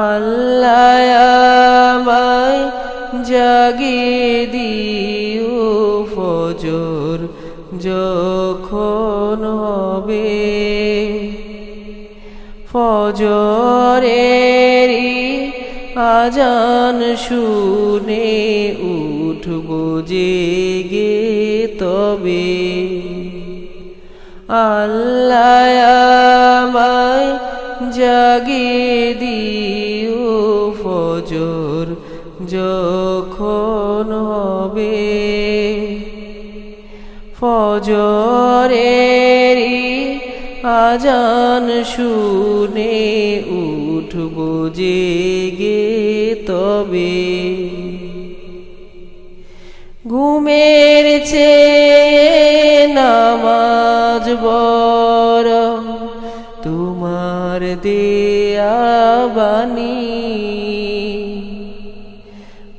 আল্লাহ আমায় জাগিয়ে দিও ফজর যখন হবে ফজরেরই আজান শুনে উঠব জেগে তবে আল্লাহ আমায় জাগিয়ে দিও ফজর যখন হবে ফজরেরই আজান শুনে উঠব জেগে তবে ঘুমের চেয়ে নামাজ বড় তোমার দেয়া বাণী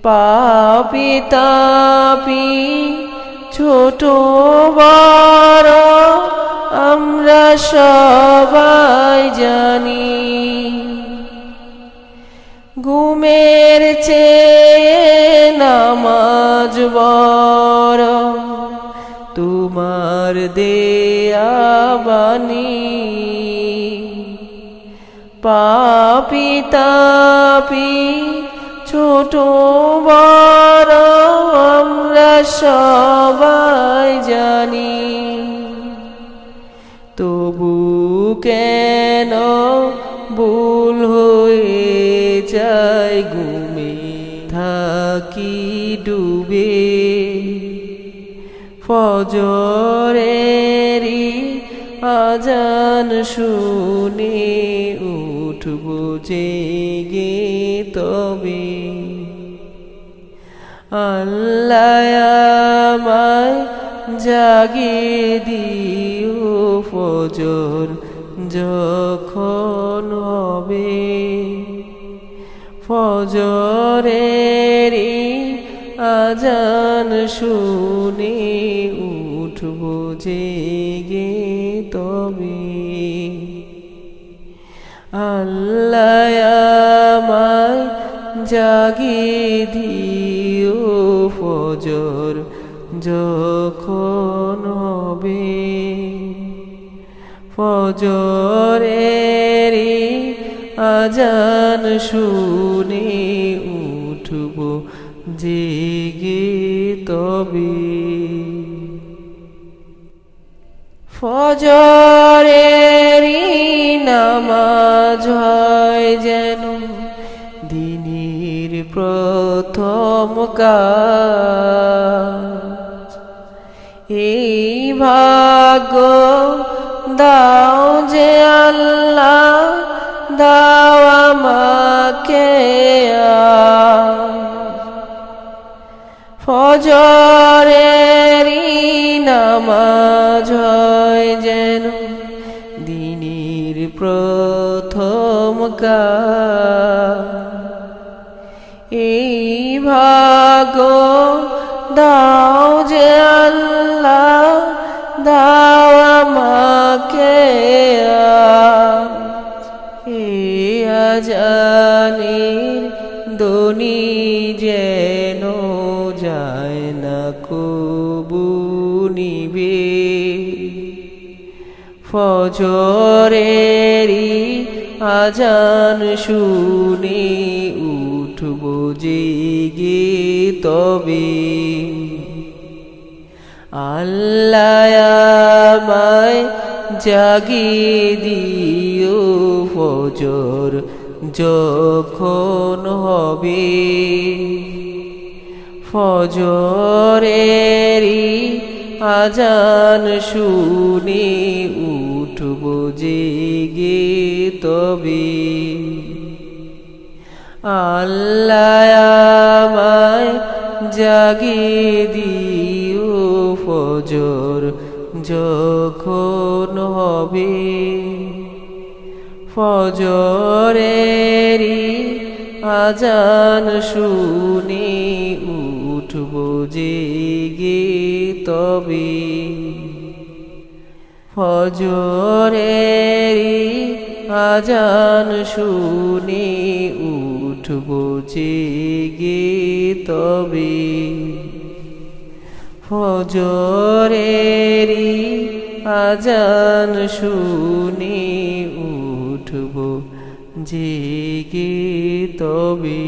পাপী তাপী ছোট বড় আমরা সবাই জানি ঘুমের চেয়ে নামাজ বড় তোমার দেয়া বাণী পাপী তাপী ছোট বড় আমরা সবাই জানি তবু কেন ভুল হয়ে যায় ঘুমে থাকি ডুবে ফজরেরই আজান শুনে উঠব জেগে তবে আল্লাহ আমায় জাগিয়ে দিও ফজর যখন হবে ফজরেরই আজান শুনে উঠব জেগে তবে আল্লাহ আমায় জাগিয়ে দিও ফজর যখন হবে ফজরেরই আজান শুনে উঠব জেগে তবে ফজরেরই নামাজ হয় যেন দিনের প্রথম কাজ এই ভাগ্য দাও যে আল্লাহ দাও আমাকে ফজরেরই নামাজ হয় যেন দিনের প্রথম কাজ এই ভাগ্য দাও যে আল্লাহ দাও আমাকে এই আজানের ধ্বনি যেন যায় না কবু নিবে ফজরেরই আজান শুনে উঠব জেগে তবে আল্লাহ আমায় জাগিয়ে দিও ফজর যখন হবে ফজরেরই আজান শুনে উঠব জেগে তবে আল্লাহ আমায় জাগিয়ে দিও ফজর যখন হবে ফজরেরই আজান শুনে উঠব জেগে তবে ফজরেরই আজান শুনি উঠব জেগে তবে ফজরেরি আজান শুনি উঠব জেগে তবে।